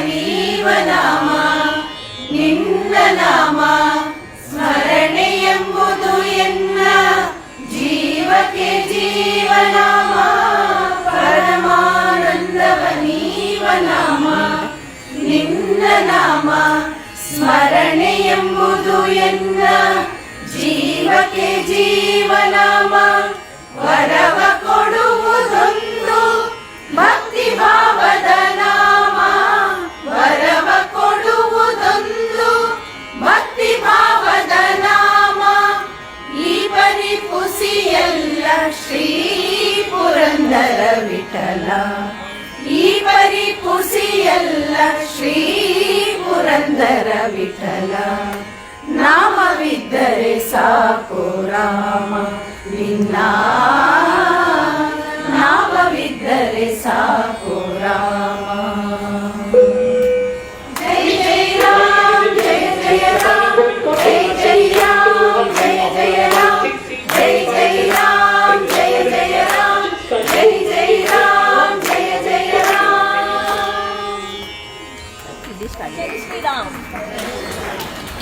ಪರಮಾನಂದವನೀವನಾಮ ನಿನ್ನ ನಾಮ ಸ್ಮರಣೆ ಎಂಬುದು ಎನ್ನ ಜೀವಕ್ಕೆ ಜೀವನಾಮ. ಪರಮಾನಂದವನೀವನಾಮ ನಿನ್ನ ನಾಮ ಸ್ಮರಣೆ ಎಂಬುದು ಎನ್ನ ಜೀವಕ್ಕೆ ಜೀವನಾಮ. ವರವ ಕೊಡುವುದೊಂದು ಭಕ್ತಿ ಭಾವದ ನಾಮ. ವರವ ಕೊಡುವುದೊಂದು ಭಕ್ತಿ ಭಾವದ ನಾಮ. ಈ ಪರಿಪುಸಿಯಲ್ಲ ಶ್ರೀ ಪುರಂದರ ವಿಠಲ. ಈ ಪರಿಪುಸಿಯಲ್ಲ ಶ್ರೀ ಪುರಂದರ ವಿಠಲ. ನಾಮವಿದ್ದರೆ ಸಾಕು ರಾಮ ನಿನ್ನ ನಾಮವಿದ್ದರೆ ಸಾಕು